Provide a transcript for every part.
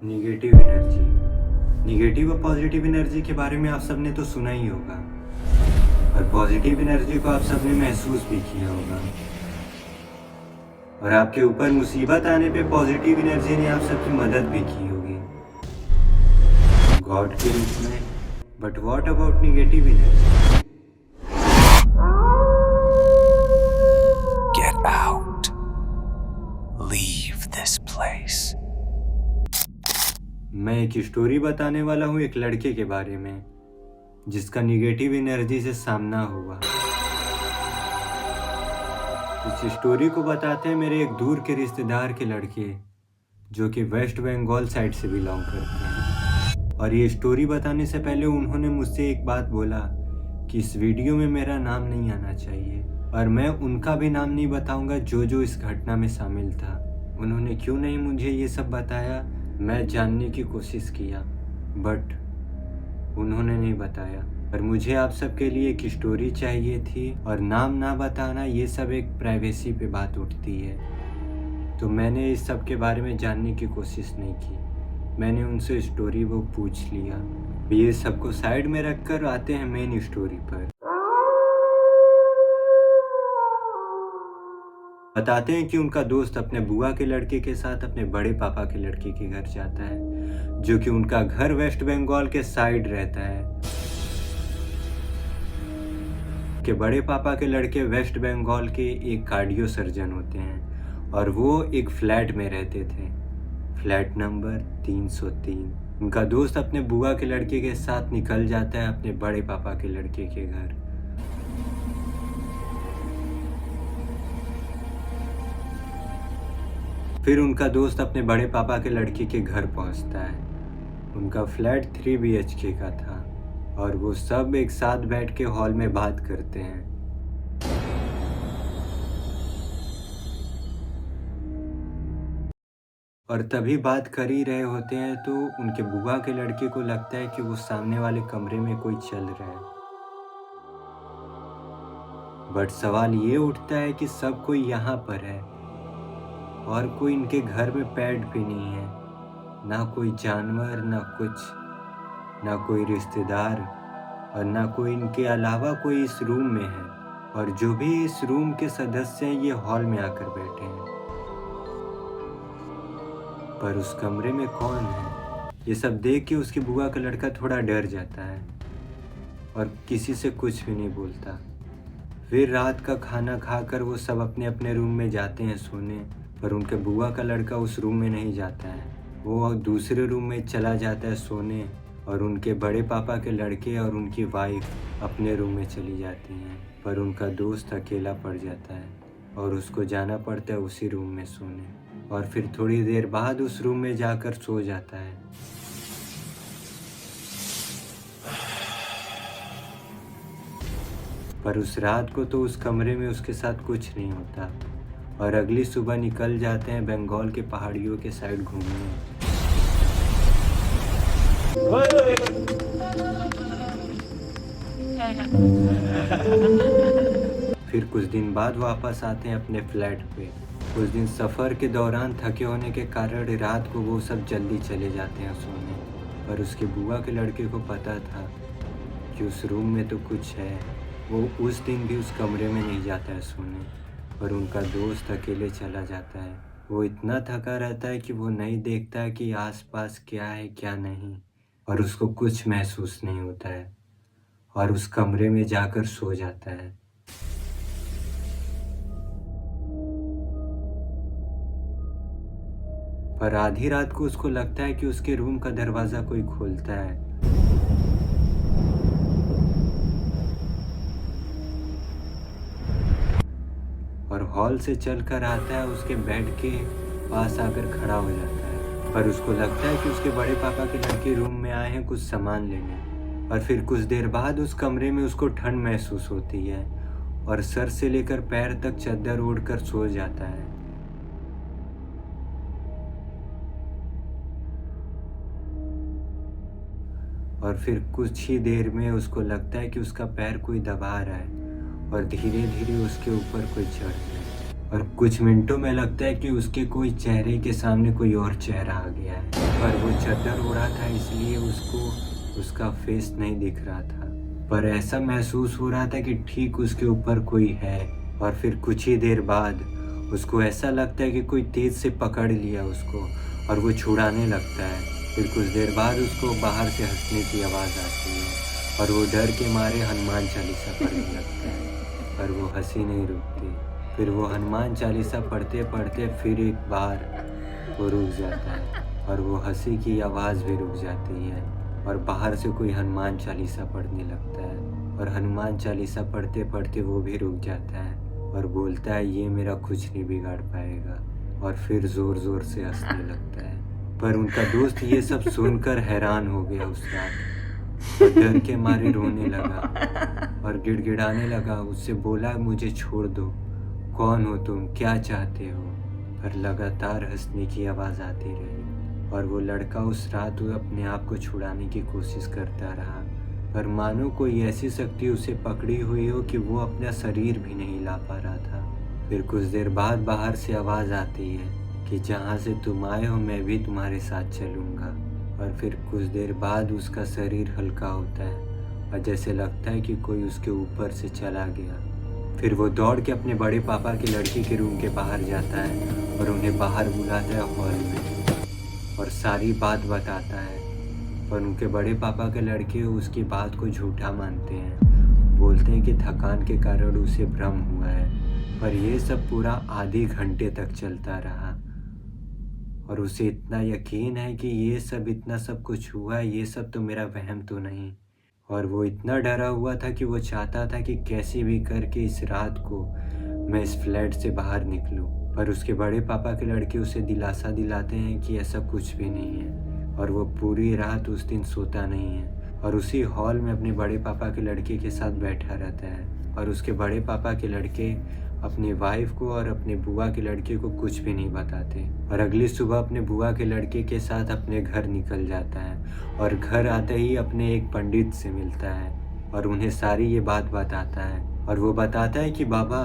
Negative energy. Negative और positive energy के बारे में आप सबने तो सुना ही होगा, और पॉजिटिव एनर्जी को आप सबने महसूस भी किया होगा। और आपके ऊपर मुसीबत आने पे पॉजिटिव एनर्जी ने आप सबकी मदद भी की होगी गॉड के रूप में। But what about negative energy? Get out. Leave this place. मैं एक स्टोरी बताने वाला हूँ एक लड़के के बारे में जिसका निगेटिव एनर्जी से सामना हुआ। इस स्टोरी को बताते हैं मेरे एक दूर के रिश्तेदार के लड़के जो कि वेस्ट बंगाल साइड से बिलोंग करते हैं। और ये स्टोरी बताने से पहले उन्होंने मुझसे एक बात बोला कि इस वीडियो में मेरा नाम नहीं आना चाहिए, और मैं उनका भी नाम नहीं बताऊंगा जो इस घटना में शामिल था। उन्होंने क्यों नहीं मुझे ये सब बताया, मैं जानने की कोशिश किया, बट उन्होंने नहीं बताया। पर मुझे आप सबके लिए एक स्टोरी चाहिए थी, और नाम ना बताना ये सब एक प्राइवेसी पे बात उठती है, तो मैंने इस सब के बारे में जानने की कोशिश नहीं की। मैंने उनसे स्टोरी वो पूछ लिया। ये सबको साइड में रखकर आते हैं मेन स्टोरी पर। बताते हैं कि उनका दोस्त अपने बुआ के लड़के के साथ अपने बड़े पापा के लड़के के घर जाता है, जो कि उनका घर वेस्ट बंगाल के साइड रहता है। के बड़े पापा के लड़के वेस्ट बंगाल के एक कार्डियो सर्जन होते हैं, और वो एक फ्लैट में रहते थे, फ्लैट नंबर 303। उनका दोस्त अपने बुआ के लड़के के साथ निकल जाता है अपने बड़े पापा के लड़के के घर। फिर उनका दोस्त अपने बड़े पापा के लड़के के घर पहुंचता है। उनका फ्लैट 3 BHK का था, और वो सब एक साथ बैठ के हॉल में बात करते हैं। और तभी बात कर ही रहे होते हैं तो उनके बुआ के लड़के को लगता है कि वो सामने वाले कमरे में कोई चल रहा है। बट सवाल ये उठता है कि सब कोई यहाँ पर है, और कोई इनके घर में पेट भी नहीं है, ना कोई जानवर, ना कुछ, ना कोई रिश्तेदार, और ना कोई इनके अलावा कोई इस रूम में है। और जो भी इस रूम के सदस्य हैं ये हॉल में आकर बैठे हैं, पर उस कमरे में कौन है? ये सब देख के उसकी बुआ का लड़का थोड़ा डर जाता है और किसी से कुछ भी नहीं बोलता। फिर रात का खाना खाकर वो सब अपने अपने रूम में जाते हैं सोने, पर उनके बुआ का लड़का उस रूम में नहीं जाता है, वो दूसरे रूम में चला जाता है सोने, और उनके बड़े पापा के लड़के और उनकी वाइफ अपने रूम में चली जाती हैं। पर उनका दोस्त अकेला पड़ जाता है और उसको जाना पड़ता है उसी रूम में सोने, और फिर थोड़ी देर बाद उस रूम में जाकर सो जाता है। पर उस रात को तो उस कमरे में उसके साथ कुछ नहीं होता, और अगली सुबह निकल जाते हैं बंगाल के पहाड़ियों के साइड घूमने। फिर कुछ दिन बाद वापस आते हैं अपने फ्लैट पे। कुछ दिन सफ़र के दौरान थके होने के कारण रात को वो सब जल्दी चले जाते हैं सोने, पर उसके बुआ के लड़के को पता था कि उस रूम में तो कुछ है। वो उस दिन भी उस कमरे में नहीं जाता है सोने, पर उनका दोस्त अकेले चला जाता है। वो इतना थका रहता है कि वो नहीं देखता है कि आसपास क्या है क्या नहीं, और उसको कुछ महसूस नहीं होता है, और उस कमरे में जाकर सो जाता है। पर आधी रात को उसको लगता है कि उसके रूम का दरवाज़ा कोई खोलता है, और हॉल से चलकर आता है उसके बेड के पास आकर खड़ा हो जाता है। पर उसको लगता है कि उसके बड़े पापा के लड़के रूम में आए हैं कुछ सामान लेने। और फिर कुछ देर बाद उस कमरे में उसको ठंड महसूस होती है, और सर से लेकर पैर तक चादर ओढ़कर सो जाता है। और फिर कुछ ही देर में उसको लगता है कि उसका पैर कोई दबा रहा है, और धीरे धीरे उसके ऊपर कोई चढ़ रहा है। और कुछ मिनटों में लगता है कि उसके कोई चेहरे के सामने कोई और चेहरा आ गया है, पर वो चादर ओढ़ा था इसलिए उसको उसका फेस नहीं दिख रहा था, पर ऐसा महसूस हो रहा था कि ठीक उसके ऊपर कोई है। और फिर कुछ ही देर बाद उसको ऐसा लगता है कि कोई तेज से पकड़ लिया उसको और वो छुड़ाने लगता है। फिर कुछ देर बाद उसको बाहर से हंसने की आवाज़ आती है और वो डर के मारे हनुमान चालीसा पढ़ने लगता है, पर वो हंसी नहीं रुकती। फिर वो हनुमान चालीसा पढ़ते पढ़ते फिर एक बार वो रुक जाता है और वो हंसी की आवाज़ भी रुक जाती है और बाहर से कोई हनुमान चालीसा पढ़ने लगता है और हनुमान चालीसा पढ़ते पढ़ते वो भी रुक जाता है और बोलता है ये मेरा कुछ नहीं बिगाड़ पाएगा, और फिर ज़ोर ज़ोर से हंसने लगता है। पर उनका दोस्त ये सब सुनकर हैरान हो गया उस रात और डर के मारे रोने लगा और गिड़गिड़ाने लगा। उससे बोला मुझे छोड़ दो, कौन हो तुम, क्या चाहते हो? पर लगातार हंसने की आवाज़ आती रही और वो लड़का उस रात अपने आप को छुड़ाने की कोशिश करता रहा, पर मानो कोई ऐसी शक्ति उसे पकड़ी हुई हो कि वो अपना शरीर भी नहीं ला पा रहा था। फिर कुछ देर बाद बाहर से आवाज़ आती है कि जहाँ से तुम आए हो मैं भी तुम्हारे साथ चलूँगा। और फिर कुछ देर बाद उसका शरीर हल्का होता है और जैसे लगता है कि कोई उसके ऊपर से चला गया। फिर वो दौड़ के अपने बड़े पापा की लड़की के रूम के बाहर जाता है और उन्हें बाहर बुलाता है हॉल में और सारी बात बताता है, पर उनके बड़े पापा के लड़के उसकी बात को झूठा मानते हैं। बोलते हैं कि थकान के कारण उसे भ्रम हुआ है, पर यह सब पूरा आधे घंटे तक चलता रहा और उसे इतना यकीन है कि ये सब इतना सब कुछ हुआ है, ये सब तो मेरा वहम तो नहीं। और वो इतना डरा हुआ था कि वो चाहता था कि कैसे भी करके इस रात को मैं इस फ्लैट से बाहर निकलूं, पर उसके बड़े पापा के लड़के उसे दिलासा दिलाते हैं कि ऐसा कुछ भी नहीं है और वो पूरी रात उस दिन सोता नहीं है और उसी हॉल में अपने बड़े पापा के लड़के के साथ बैठा रहता है। और उसके बड़े पापा के लड़के अपनी वाइफ को और अपने बुआ के लड़के को कुछ भी नहीं बताते और अगली सुबह अपने बुआ के लड़के के साथ अपने घर निकल जाता है और घर आते ही अपने एक पंडित से मिलता है और उन्हें सारी ये बात बताता है। और वो बताता है कि बाबा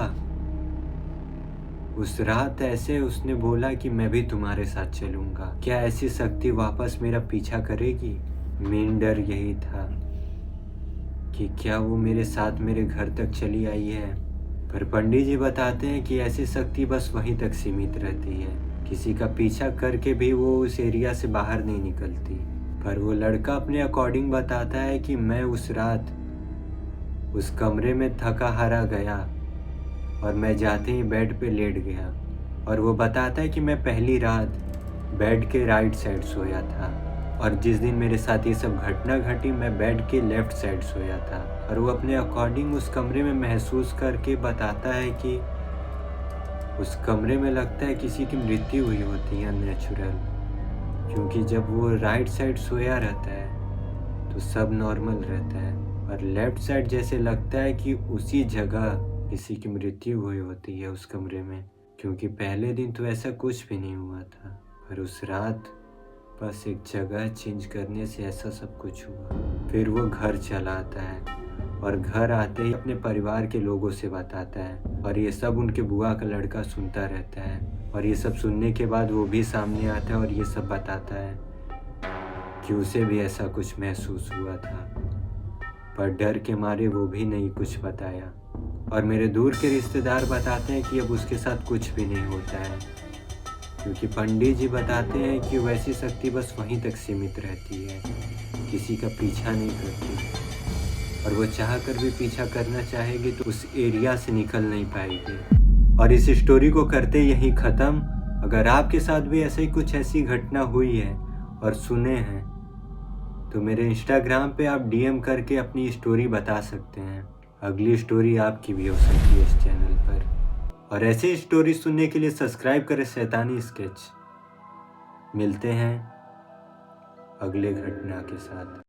उस रात ऐसे उसने बोला कि मैं भी तुम्हारे साथ चलूँगा, क्या ऐसी शक्ति वापस मेरा पीछा करेगी? मेन डर यही था कि क्या वो मेरे साथ मेरे घर तक चली आई है। पर पंडित जी बताते हैं कि ऐसी शक्ति बस वहीं तक सीमित रहती है, किसी का पीछा करके भी वो उस एरिया से बाहर नहीं निकलती। पर वो लड़का अपने अकॉर्डिंग बताता है कि मैं उस रात उस कमरे में थका हारा गया और मैं जाते ही बेड पे लेट गया और वो बताता है कि मैं पहली रात बेड के राइट साइड सोया था और जिस दिन मेरे साथ ये सब घटना घटी मैं बेड के लेफ्ट साइड सोया था। और वो अपने अकॉर्डिंग उस कमरे में महसूस करके बताता है कि उस कमरे में लगता है किसी की मृत्यु हुई होती है नेचुरल, क्योंकि जब वो राइट साइड सोया रहता है तो सब नॉर्मल रहता है और लेफ्ट साइड जैसे लगता है कि उसी जगह किसी की मृत्यु हुई होती है उस कमरे में, क्योंकि पहले दिन तो ऐसा कुछ भी नहीं हुआ था। पर उस रात बस एक जगह चेंज करने से ऐसा सब कुछ हुआ। फिर वो घर चला आता है और घर आते ही अपने परिवार के लोगों से बताता है और ये सब उनके बुआ का लड़का सुनता रहता है और ये सब सुनने के बाद वो भी सामने आता है और ये सब बताता है कि उसे भी ऐसा कुछ महसूस हुआ था, पर डर के मारे वो भी नहीं कुछ बताया। और मेरे दूर के रिश्तेदार बताते हैं कि अब उसके साथ कुछ भी नहीं होता है, क्योंकि पंडित जी बताते हैं कि वैसी शक्ति बस वहीं तक सीमित रहती है, किसी का पीछा नहीं करती और वो चाह कर भी पीछा करना चाहेगी तो उस एरिया से निकल नहीं पाएगी। और इस स्टोरी को करते यहीं ख़त्म। अगर आपके साथ भी ऐसी घटना हुई है और सुने हैं तो मेरे इंस्टाग्राम पे आप डीएम करके अपनी स्टोरी बता सकते हैं, अगली स्टोरी आपकी भी हो सकती है इस चैनल पर। और ऐसे स्टोरी सुनने के लिए सब्सक्राइब करें शैतानी स्केच। मिलते हैं अगले घटना के साथ।